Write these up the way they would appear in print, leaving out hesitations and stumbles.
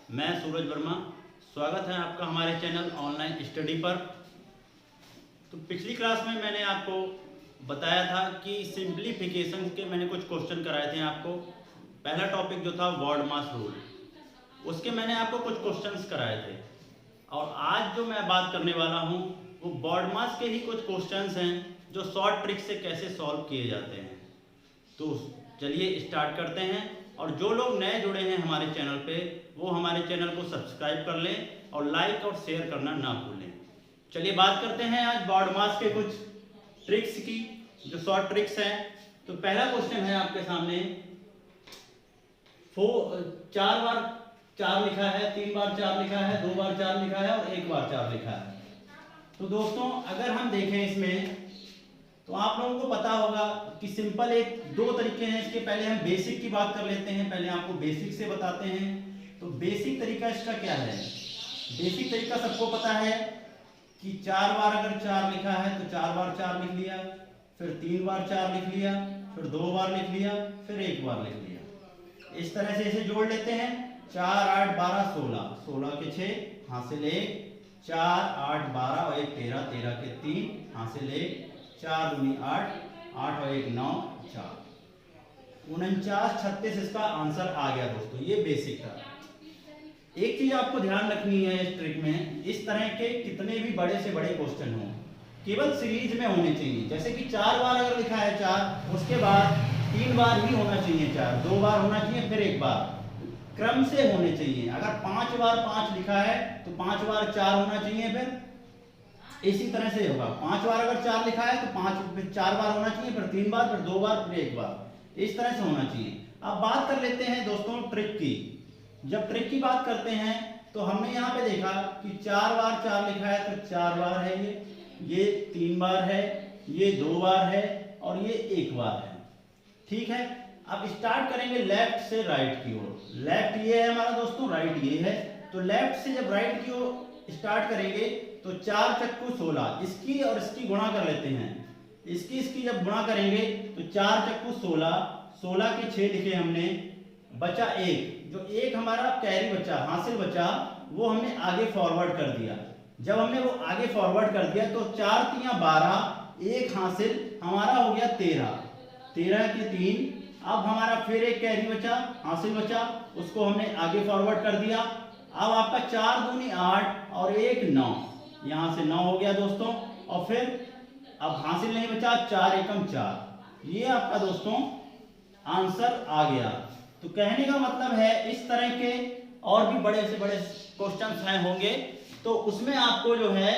मैं सूरज वर्मा। स्वागत है आपका हमारे चैनल ऑनलाइन स्टडी पर। तो पिछली क्लास में मैंने आपको बताया था कि सिंप्लीफिकेशन के मैंने कुछ क्वेश्चन कराए थे आपको। पहला टॉपिक जो था वर्ड मास रूल, उसके मैंने आपको कुछ क्वेश्चंस कराए थे। और आज जो मैं बात करने वाला हूँ वो वर्ड मास के ही कुछ क्वेश्चंस हैं जो शॉर्ट ट्रिक से कैसे सॉल्व किए जाते हैं। तो चलिए स्टार्ट करते हैं। और जो लोग नए जुड़े हैं हमारे चैनल पे वो हमारे चैनल को सब्सक्राइब कर लें और लाइक और शेयर करना ना भूलें। चलिए बात करते हैं आज वर्ड मास के कुछ ट्रिक्स की, जो शॉर्ट ट्रिक्स हैं। तो पहला क्वेश्चन है आपके सामने, 4 बार 4 लिखा है, 3 बार 4 लिखा है, 2 बार 4 लिखा है और 1 बार 4 लिखा है। तो दोस्तों अगर हम देखें इसमें तो आप लोगों को पता होगा कि सिंपल दो तरीके हैं इसके। पहले हम बेसिक की बात कर लेते हैं, पहले आपको बेसिक से बताते हैं। तो बेसिक तरीका इसका क्या है? बेसिक तरीका सबको पता है कि 4 बार अगर 4 लिखा है तो 4 बार 4 लिख लिया, फिर 3 बार 4 लिख लिया, फिर 2 बार लिख लिया, फिर 1 बार लिख लिया। इस तरह से इसे जोड़ लेते हैं। 4 8 12 16, 16 के 6 हासिल 1, 4 8 12 और 1 13, 13 के 3 हासिल 1, 4 दूनी 8, 8 और 1 9, 4 49 36 इसका आंसर आ गया दोस्तों। ये बेसिक था। एक चीज आपको ध्यान रखनी है इस ट्रिक में, इस तरह के कितने भी बड़े से बड़े क्वेश्चन हो केवल सीरीज में होने चाहिए। जैसे कि 4 बार अगर लिखा है 4, उसके बाद 3 बार ही होना चाहिए 4, 2 बार होना चाहिए, फिर 1 बार, क्रम से होने चाहिए। अगर 5 बार 5 लिखा है तो 5 बार 4 होना चाहिए, फिर इसी तरह से होगा। 5 बार अगर 4 लिखा है तो 4 बार होना चाहिए, फिर 3 बार, फिर 2 बार, फिर 1 बार, इस तरह से होना चाहिए। अब बात कर लेते हैं दोस्तों ट्रिक की। जब ट्रिक की बात करते हैं तो हमने यहाँ पे देखा कि 4 बार 4 लिखा है तो 4 बार है, ये 3 बार है, ये 2 बार है और ये 1 बार है। ठीक है। अब स्टार्ट करेंगे लेफ्ट से राइट की ओर। लेफ्ट ये है हमारा दोस्तों, राइट ये है। तो लेफ्ट से जब राइट की ओर स्टार्ट करेंगे तो 4 चक्कू 16, इसकी और इसकी गुणा कर लेते हैं। इसकी जब गुणा करेंगे तो 4 चक्कू 16, 16 के 6 लिखे हमने, बचा 1। जो 1 हमारा कैरी बचा, हासिल बचा, वो हमने आगे फॉरवर्ड कर दिया। जब हमने वो आगे फॉरवर्ड कर दिया तो 4 3 12, 1 हासिल हमारा हो गया 13, 13 के 3। अब हमारा फिर एक कैरी बचा, हासिल बचा, उसको हमने आगे फॉरवर्ड कर दिया। अब आपका 4 दूनी 8 और 1 9, यहां से 9 हो गया दोस्तों। और फिर अब हासिल नहीं बचा, 4 एकम 4, ये आपका दोस्तों आंसर आ गया। तो कहने का मतलब है इस तरह के और भी बड़े से बड़े क्वेश्चंस हैं होंगे, तो उसमें आपको जो है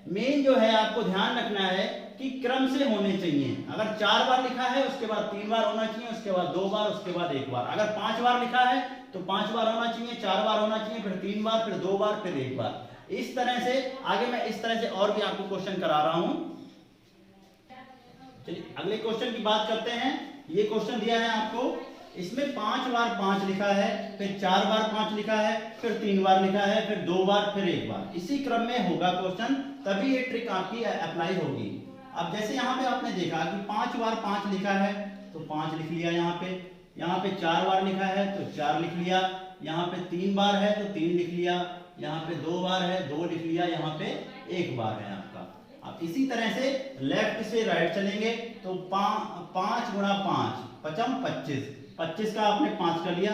मेन जो है आपको ध्यान रखना है कि क्रम से होने चाहिए। अगर 4 बार लिखा है उसके बाद 3 बार होना चाहिए, उसके बाद 2 बार, उसके बाद 1 बार। अगर 5 बार लिखा है तो 5 बार होना चाहिए, 4 बार होना चाहिए, फिर 3 बार, फिर 2 बार, फिर 1 बार। इस तरह से आगे मैं इस तरह से और भी आपको क्वेश्चन करा रहा हूं। चलिए अगले क्वेश्चन की बात करते हैं। ये क्वेश्चन दिया है आपको, इसमें 5 बार 5 लिखा है, फिर 4 बार 5 लिखा है, फिर 3 बार लिखा है, फिर 2 बार, फिर 1 बार। इसी क्रम में होगा क्वेश्चन, तभी ये ट्रिक आपकी अप्लाई होगी। अब जैसे यहाँ पे आपने देखा कि 5 बार 5 लिखा है तो 5 लिख लिया यहाँ पे 4 बार लिखा है तो 4 लिख लिया, यहाँ पे 3 बार है तो 3 लिख लिया, यहाँ पे 2 बार है 2 लिख लिया, यहाँ पे 1 बार है आपका। अब इसी तरह से लेफ्ट से राइट चलेंगे तो 5 गुणा 5 पचम 25, 25 का आपने 5 कर लिया।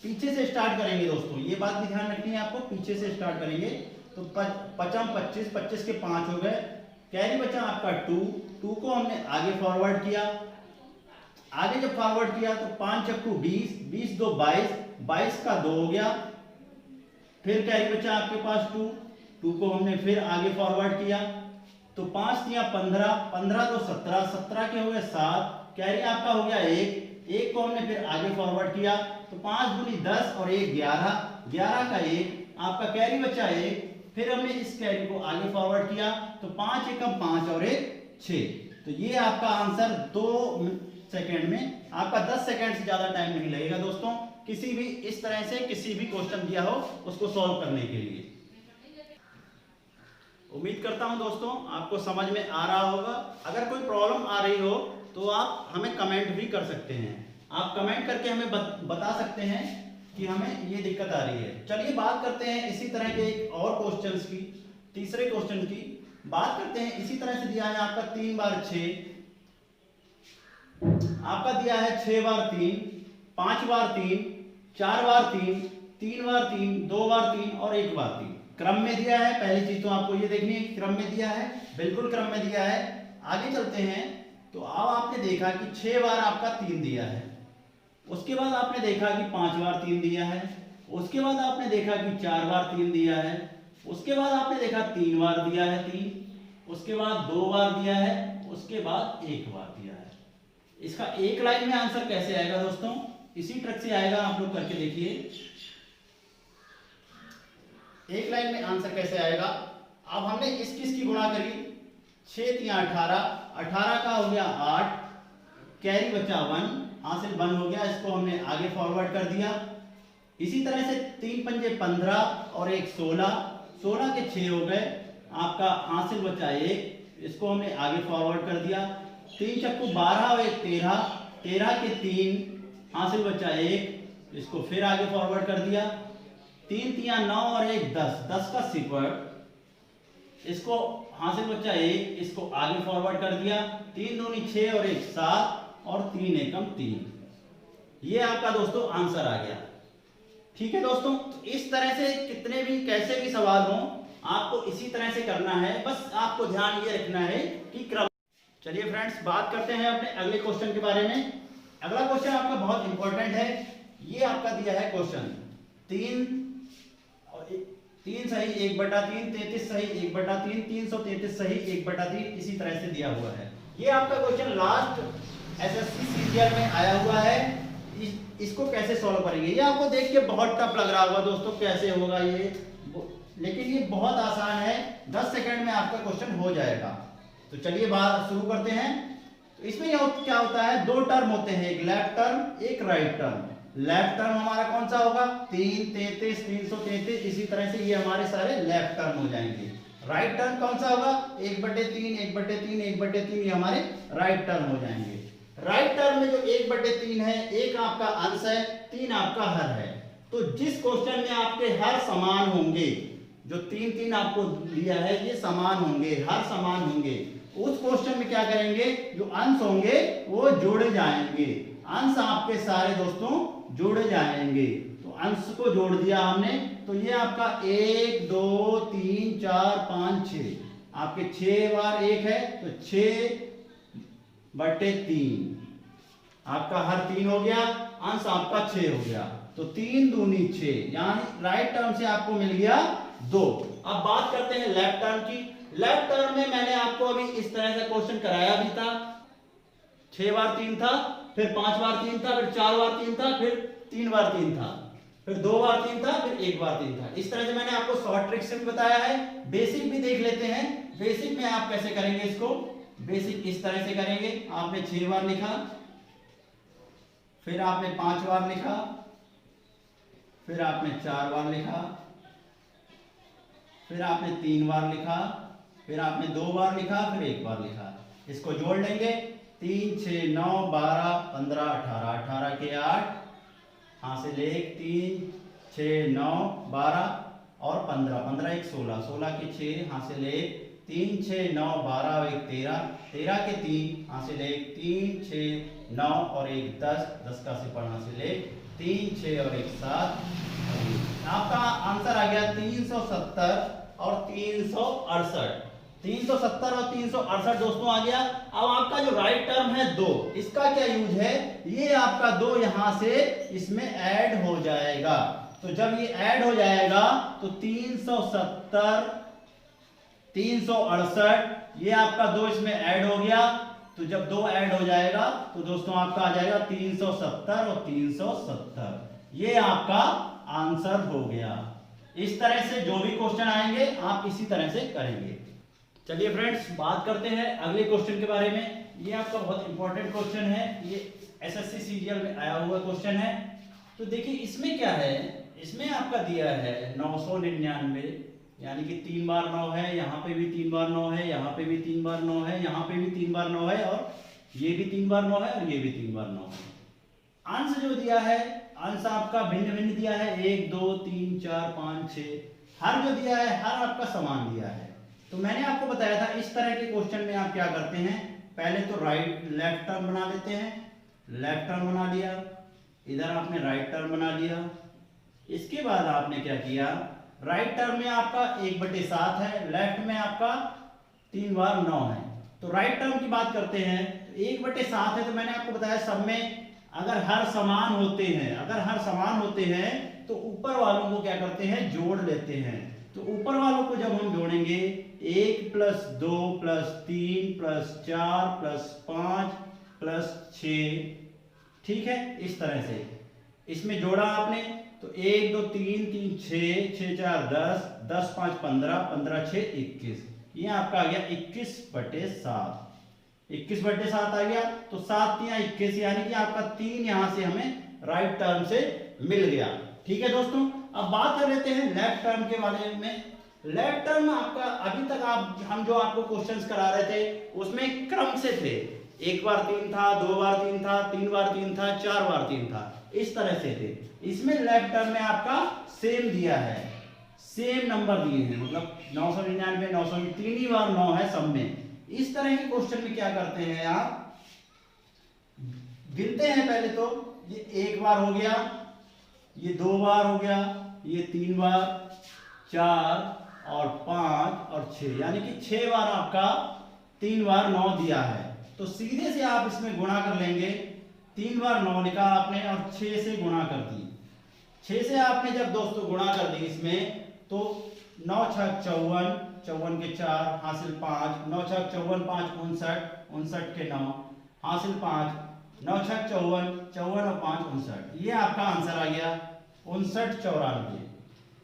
पीछे से स्टार्ट करेंगे दोस्तों, ये बात भी ध्यान रखनी है आपको, पीछे से स्टार्ट करेंगे तो पचम 25, 25 के 5 हो गए, कैरी बचा आपका 2 को हमने आगे फॉरवर्ड किया। आगे जब फॉरवर्ड किया तो 5 चक्कू 20, 20 2 22, 22 का 2 हो गया। फिर कैरी बचा आपके पास 2 को हमने फिर आगे फॉरवर्ड किया तो 5 3 15, 15 2 17, 17 के हो गए 7, कैरी आपका हो गया 1 को हमने फिर आगे फॉरवर्ड किया तो 5 दूनी 10 और 1 11, 11 का 1, आपका कैरी बचा 1। फिर हमने इस कैरी को आगे फॉरवर्ड किया तो 5 एकम 5 और 1 6। तो ये आपका आंसर 2 सेकेंड में, आपका 10 सेकेंड से ज्यादा टाइम नहीं लगेगा दोस्तों, किसी भी इस तरह से किसी भी क्वेश्चन दिया हो उसको सॉल्व करने के लिए। उम्मीद करता हूं दोस्तों आपको समझ में आ रहा होगा। अगर कोई प्रॉब्लम आ रही हो तो आप हमें कमेंट भी कर सकते हैं। आप कमेंट करके हमें बता सकते हैं कि हमें ये दिक्कत आ रही है। चलिए बात करते हैं इसी तरह के एक और क्वेश्चंस की, तीसरे क्वेश्चन की बात करते हैं। इसी तरह से दिया है आपका 3 बार 6, आपका दिया है 6 बार 3, 5 बार 3, 4 बार 3, 3 बार 3, 2 बार 3 और 1 बार 3। क्रम में दिया है, पहली चीज तो आपको ये देखनी है क्रम में दिया है, बिल्कुल क्रम में दिया है। आगे चलते हैं तो अब आपने देखा कि 6 बार आपका 3 दिया है, उसके बाद आपने देखा कि 5 बार 3 दिया है, उसके बाद आपने देखा कि 4 बार 3 दिया है, उसके बाद आपने देखा 3 बार दिया है 3, उसके बाद 2 बार दिया है, उसके बाद 1 बार दिया है। इसका एक लाइन में आंसर कैसे आएगा दोस्तों? इसी ट्रिक से आएगा, आप लोग करके देखिए। एक लाइन में आंसर कैसे आएगा? अब हमने इस किस की गुणा करी, 6 3 18, 18 का हो गया 8, कैरी बचा 1, हासिल 1 हो गया, इसको हमने आगे फॉरवर्ड कर दिया। इसी तरह से 3 पंजे 15 और 1 16, 16 के 6 हो गए, आपका हासिल बचा 1, इसको हमने आगे फॉरवर्ड कर दिया। 3 चक्कू 12 और 1 13, 13 के 3, हासिल बचा 1, इसको फिर आगे फॉरवर्ड कर दिया। 3 3 9 और 1 10, 10 का सिक्वट, इसको हासिल बचा 1, इसको आगे फॉरवर्ड कर दिया। 3 दूनी 6 और 1 7 और 3 एकम 3। ये आपका दोस्तों आंसर आ गया। ठीक है दोस्तों, तो इस तरह से कितने भी कैसे भी सवाल हो आपको इसी तरह से करना है, बस आपको ध्यान ये रखना है कि क्रम। चलिए फ्रेंड्स, बात करते हैं अपने अगले क्वेश्चन के बारे में। अगला क्वेश्चन आपका बहुत इंपॉर्टेंट है। ये आपका दिया है क्वेश्चन 3 सही 1/3, 33 सही 1/3, 333 सही 1/3, इसी तरह से दिया हुआ है। ये आपका क्वेश्चन लास्ट एसएससी सीरियल में आया हुआ है। इसको कैसे सॉल्व करेंगे, ये आपको देख के बहुत टफ लग रहा होगा दोस्तों, कैसे होगा ये, लेकिन ये बहुत आसान है, 10 सेकंड में आपका क्वेश्चन हो जाएगा। तो चलिए बात शुरू करते हैं। तो इसमें क्या होता है, 2 टर्म होते हैं, एक लेफ्ट टर्म एक राइट टर्म। लेफ्ट टर्म हमारा कौन सा होगा, 3 33 333, इसी तरह से ये हमारे सारे लेफ्ट टर्म हो जाएंगे। राइट टर्म कौन सा होगा, 1/3 1/3 1/3, ये हमारे राइट टर्म हो जाएंगे। राइट टर्म में जो 1/3 है, 1 आपका अंश है, 3 आपका हर है। तो जिस क्वेश्चन में आपके हर समान होंगे, जो 3 3 आपको दिया है ये समान होंगे, हर समान होंगे, उस क्वेश्चन में क्या करेंगे, जो अंश होंगे वो जोड़े जाएंगे। अंश आपके सारे दोस्तों जोड़े जाएंगे। तो अंश को जोड़ दिया हमने, तो ये आपका 1 2 3 4 5 6, आपके 6 बार 1 है तो 6/3, आपका हर 3 हो गया, अंश आपका 6 हो गया। तो 3 दूनी 6, यानी राइट टर्म से आपको मिल गया 2। अब बात करते हैं लेफ्ट टर्म की। लेफ्ट टर्म में मैंने आपको अभी इस तरह से क्वेश्चन कराया भी था, 6 बार 3 था, फिर 5 बार 3 था, फिर 4 बार 3 था, फिर 3 बार 3 था, फिर 2 बार 3 था, फिर 1 बार 3 था। इस तरह से मैंने आपको शॉर्ट ट्रिक से भी बताया है, बेसिक भी देख लेते हैं। बेसिक में आप कैसे करेंगे इसको, बेसिक इस तरह से करेंगे, आपने 6 बार लिखा, फिर आपने 5 बार लिखा, फिर आपने 4 बार लिखा, फिर आपने 3 बार लिखा, फिर आपने 2 बार लिखा, फिर 1 बार लिखा। इसको जोड़ लेंगे, 3 6 9 12 15 18, 18 के 8, हासिल 1 3 6 9 12 और 15, 15 1 16, 16 के 6, हासिल 1 3 6 9 12 और 1 13, 13 के 3, हासिल 1 3 6 9 और 1 10, 10 का सिपड़ हासिल 1 3 6 और 1 7। आपका आंसर आ गया 370 और 368। 370 और 368 दोस्तों आ गया। अब आपका जो राइट टर्म है 2, इसका क्या यूज है, ये आपका 2 यहां से इसमें ऐड हो जाएगा। तो जब ये ऐड हो जाएगा तो 370 368, ये आपका 2 इसमें ऐड हो गया। तो जब 2 ऐड हो जाएगा तो दोस्तों आपका आ जाएगा 370 और 370, ये आपका आंसर हो गया। इस तरह से जो भी क्वेश्चन आएंगे आप इसी तरह से करेंगे। चलिए फ्रेंड्स, बात करते हैं अगले क्वेश्चन के बारे में। ये आपका बहुत इंपॉर्टेंट क्वेश्चन है, ये एसएससी सीरियल में आया हुआ क्वेश्चन है। तो देखिए इसमें क्या है, इसमें आपका दिया है 999, यानी कि 3 बार 9 है, यहाँ पे भी 3 बार 9 है, यहाँ पे भी 3 बार 9 है, यहाँ पे भी 3 बार 9 है, और ये भी 3 बार 9 है, और ये भी 3 बार 9 है। अंश जो दिया है अंश आपका भिन्न भिन्न दिया है, 1 2 3 4 5 6, हर जो दिया है हर आपका समान दिया है। तो मैंने आपको बताया था इस तरह के क्वेश्चन में आप क्या करते हैं, पहले तो लेफ्ट टर्म बना लेते हैं, लेफ्ट टर्म बना लिया, इधर आपने राइट टर्म बना लिया। इसके बाद आपने क्या किया, राइट टर्म में आपका 1/7 है, लेफ्ट में आपका 3 बार 9 है। तो राइट टर्म की बात करते हैं, 1/7 है, तो मैंने आपको बताया सब में अगर हर समान होते हैं, अगर हर समान होते हैं तो ऊपर वालों को क्या करते हैं, जोड़ लेते हैं। तो ऊपर वालों को जब हम जोड़ेंगे 1 + 2 + 3 + 4 + 5 + 6, ठीक है, इस तरह से इसमें जोड़ा आपने। तो 1 2 3 3 6 6 4 10 10 5 15 15 6 21, ये आपका आ गया 21/7, 21/7 आ गया। तो 7 × 21 यानी कि आपका 3 यहां से हमें राइट टर्म से मिल गया। ठीक है दोस्तों, अब बात कर लेते हैं लेफ्ट टर्म के बारे में। लेफ्ट टर्म आपका अभी तक हम जो आपको क्वेश्चंस करा रहे थे उसमें क्रम से थे, 1 बार 3 था, 2 बार 3 था, 3 बार 3 था, 4 बार 3 था, इस तरह से थे। इसमें लेफ्ट टर्म में आपका सेम दिया है, सेम नंबर दिए हैं, मतलब 999 900 3 ही बार 9 है सब में। इस तरह के क्वेश्चन में क्या करते हैं आप, गिनते हैं पहले तो, ये 1 बार हो गया, ये 2 बार हो गया, ये 3 बार, 4 और 5 और 6, यानी कि 6 बार आपका 3 बार 9 दिया है। तो सीधे से आप इसमें गुणा कर लेंगे, 3 बार 9 लिखा आपने और 6 से गुणा कर दी। 6 से आपने जब दोस्तों गुणा कर दी इसमें, तो 9 × 6 = 54, 54 के 4 हासिल 5, 9 × 6 = 54 5 59, 59 के 9 हासिल 5, 9 × 6 = 54, 54 और 5 59, ये आपका आंसर आ गया 59 94।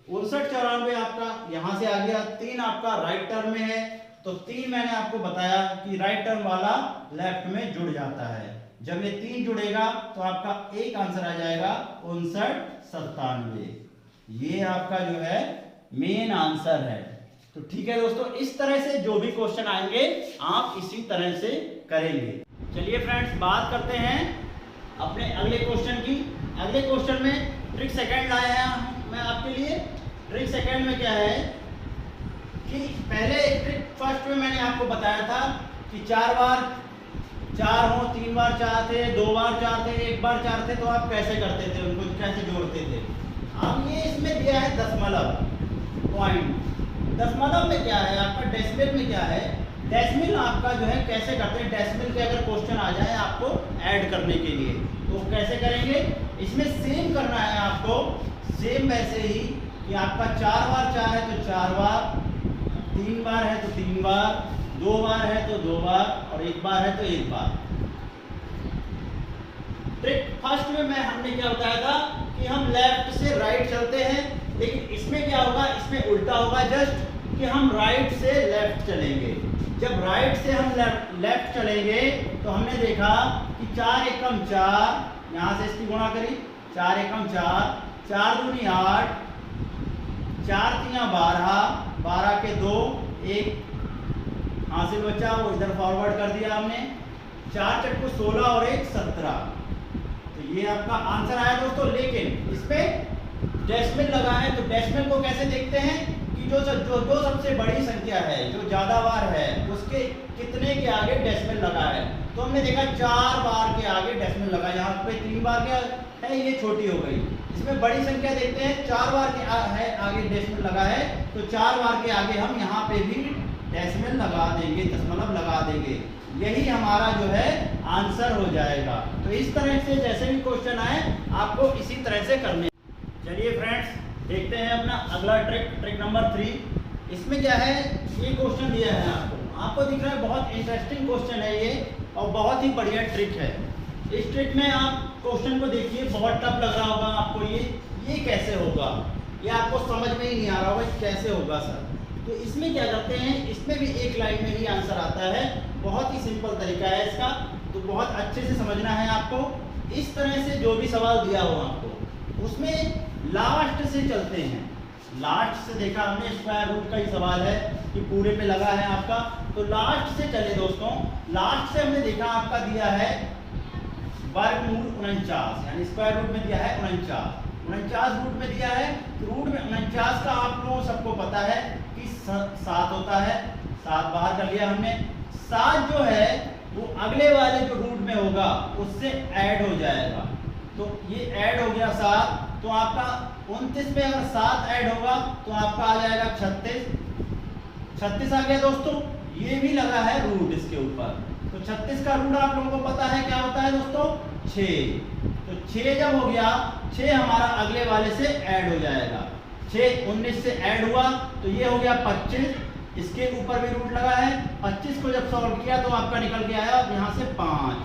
59 94 आपका यहां से आ गया। 3 आपका राइट टर्म में है, तो 3 मैंने आपको बताया कि राइट टर्म वाला लेफ्ट में जुड़ जाता है। जब ये 3 जुड़ेगा तो आपका एक आंसर आ जाएगा 59 97, ये आपका जो है मेन आंसर है। तो ठीक है दोस्तों, इस तरह से जो भी क्वेश्चन आएंगे आप इसी तरह से करेंगे। चलिए फ्रेंड्स, बात करते हैं अपने अगले क्वेश्चन की। अगले क्वेश्चन में ट्रिक सेकंड लाए हैं मैं आपके लिए। ट्रिक सेकंड में क्या है कि पहले ट्रिक फर्स्ट में मैंने आपको बताया था कि 4 बार 4 हो, 3 बार 4 थे, 2 बार 4 थे, 1 बार 4 थे, तो आप कैसे करते थे, उनको कैसे जोड़ते थे। अब ये इसमें दिया है दशमलव पॉइंट। दशमलव में क्या है आपका, डेसिमल में क्या है, डेसिमल आपका जो है कैसे करते हैं, डेसिमल के अगर क्वेश्चन आ जाए आपको ऐड करने के लिए तो कैसे करेंगे, इसमें सेम करना है आपको, सेम वैसे ही कि आपका 4 बार 4 है तो 4 बार, 3 बार है तो 3 बार, 2 बार है तो 2 बार और 1 बार है तो 1 बार। ट्रिक फर्स्ट में हमने क्या बताया था कि हम लेफ्ट से राइट चलते हैं, लेकिन इसमें क्या होगा, इसमें उल्टा होगा जस्ट कि हम राइट से लेफ्ट चलेंगे। जब राइट से हम लेफ्ट चलेंगे तो हमने देखा कि 4 एकम 4, यहां से इसकी गुणा करी, 4 एकम 4, 4 दूनी 8, 4 तिया 12, 12 के 2, 1 हासिल बचा, वो इधर फॉरवर्ड कर दिया हमने, 4 चक्कू 16 और 1 17। तो ये आपका आंसर आया दोस्तों। लेकिन इसमें डेसिमल लगा है, तो डेसिमल को कैसे देखते हैं कि जो सबसे बड़ी संख्या है, जो ज्यादा बार है, उसके कितने के आगे डेसिमल लगा है। तो हमने देखा 4 बार के आगे डेसिमल लगा, यहाँ पे 3 बार के है, ये छोटी हो गई। इसमें बड़ी संख्या देखते हैं, 4 बार के है आगे डेसिमल लगा है, तो 4 बार के आगे हम यहाँ पे भी डेसिमल लगा देंगे, दशमलव लगा देंगे, यही हमारा जो है आंसर हो जाएगा। तो इस तरह से जैसे भी क्वेश्चन आए आपको इसी तरह से करने। चलिए फ्रेंड्स, देखते हैं अपना अगला ट्रिक नंबर 3। इसमें क्या है, ये क्वेश्चन दिया है आपको दिख रहा है, बहुत इंटरेस्टिंग क्वेश्चन है ये और बहुत ही बढ़िया ट्रिक है। इस ट्रिक में आप क्वेश्चन को देखिए, बहुत टफ लग रहा होगा आपको, ये कैसे होगा, ये आपको समझ में ही नहीं आ रहा होगा कैसे होगा सर। तो इसमें क्या करते हैं, इसमें भी एक लाइन में ही आंसर आता है, बहुत ही सिंपल तरीका है इसका, तो बहुत अच्छे से समझना है आपको। इस तरह से जो भी सवाल दिया हो आपको, उसमें लास्ट से चलते हैं। लास्ट से देखा हमने, स्क्वायर रूट का ही सवाल है कि पूरे पे लगा है आपका, तो लास्ट से चले दोस्तों। लास्ट से हमने देखा आपका दिया है वर्गमूल 49, यानी स्क्वायर रूट में दिया है 49 रूट में दिया है। रूट में 49 का आप लोगों सबको पता है कि 7 होता है, 7 बाहर कर लिया हमने। 7 जो है वो अगले वाले जो रूट में होगा उससे ऐड हो जाएगा, तो ये ऐड हो गया 7, तो आपका 29 में अगर 7 ऐड होगा तो आपका आ जाएगा 36 आ गया दोस्तों। ये भी लगा है रूट इसके ऊपर, तो 36 का रूट आप लोगों को पता है क्या होता है दोस्तों, 6। तो 6 जब हो गया, 6 हमारा अगले वाले से ऐड हो जाएगा। 6 19 से ऐड हुआ तो ये हो गया 25, इसके ऊपर भी रूट लगा है। 25 को जब सॉल्व किया तो आपका निकल के आया यहाँ से 5।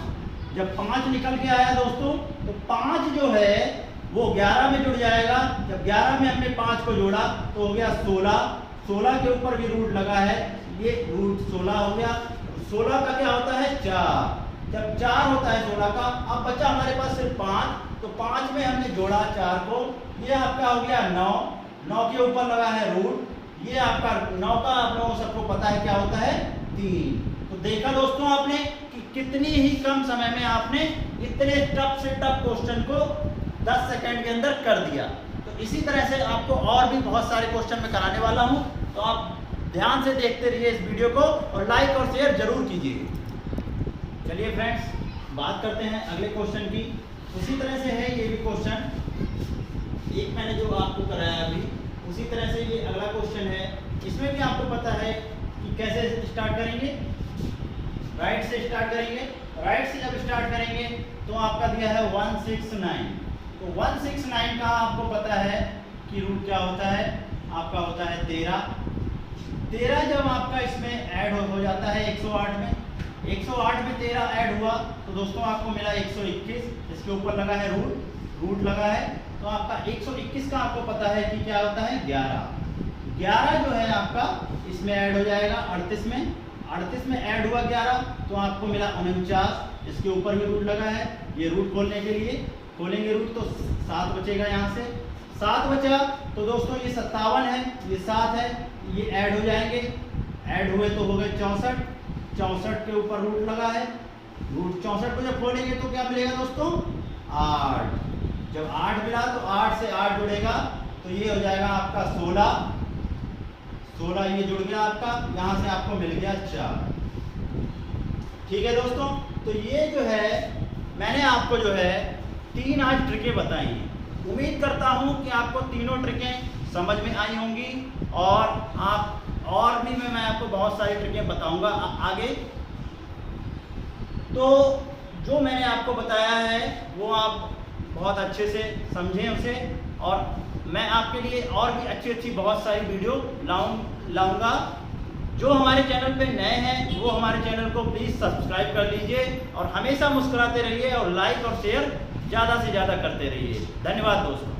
जब 5 निकल के आया दोस्तों, तो 5 जो है वो 11 में जुड़ जाएगा। जब 11 में हमने 5 को जोड़ा तो हो गया 16 के ऊपर भी रूट लगा है, ये रूट 16 हो गया। 16 का क्या होता है 4, जब 4 होता है 16 का। अब बचा हमारे पास सिर्फ 5, तो 5 में हमने जोड़ा 4 को, ये आपका हो गया 9 के ऊपर लगा है रूट, ये आपका 9 का आप लोगों सबको पता है क्या होता है 3। तो देखा दोस्तों आपने कि कितनी ही कम समय में आपने इतने टफ से टफ क्वेश्चन को 10 सेकंड के अंदर कर दिया। तो इसी तरह से आपको और भी बहुत सारे क्वेश्चन मैं कराने वाला हूं, तो आप ध्यान से देखते रहिए इस वीडियो को और लाइक और शेयर जरूर कीजिए। चलिए फ्रेंड्स, बात करते हैं अगले क्वेश्चन की। उसी तरह से है ये भी क्वेश्चन, एक मैंने जो आपको कराया अभी उसी तरह से ये अगला क्वेश्चन है। इसमें भी आपको पता है कि कैसे स्टार्ट करेंगे, राइट से स्टार्ट करेंगे। राइट से जब स्टार्ट करेंगे तो आपका दिया है 169, तो 169 का आपको पता है कि रूट क्या होता है, आपका होता है 13 जब आपका इसमें ऐड हो जाता है 108 में, 108 में 13 ऐड हुआ तो दोस्तों आपको मिला 121, इसके ऊपर लगा है रूट लगा है, तो आपका 121 का आपको पता है कि क्या होता है 11 जो है आपका इसमें ऐड हो जाएगा 38 में ऐड हुआ 11 तो आपको मिला 49, इसके ऊपर भी रूट लगा है। ये रूट खोलने के लिए खोलेंगे रूट तो 7 बचेगा, यहाँ से 7 बचा तो दोस्तों ये 57 है, ये 7 है, ये ऐड हो जाएंगे, ऐड हुए तो हो गए 64 के ऊपर रूट लगा है। रूट 64 को जब खोलेंगे तो क्या मिलेगा दोस्तों 8, जब 8 मिला तो 8 से 8 जुड़ेगा तो ये हो जाएगा आपका 16 ये जुड़ गया आपका, यहाँ से आपको मिल गया 4। ठीक है दोस्तों, तो ये जो है मैंने आपको जो है 3 आज ट्रिकें बताई हैं। उम्मीद करता हूँ कि आपको तीनों ट्रिकें समझ में आई होंगी और भी मैं आपको बहुत सारी ट्रिकें बताऊंगा आगे। तो जो मैंने आपको बताया है वो आप बहुत अच्छे से समझें उसे, और मैं आपके लिए और भी अच्छी बहुत सारी वीडियो लाऊंगा। जो हमारे चैनल पे नए हैं वो हमारे चैनल को प्लीज़ सब्सक्राइब कर लीजिए और हमेशा मुस्कुराते रहिए और लाइक और शेयर ज़्यादा से ज़्यादा करते रहिए। धन्यवाद दोस्तों।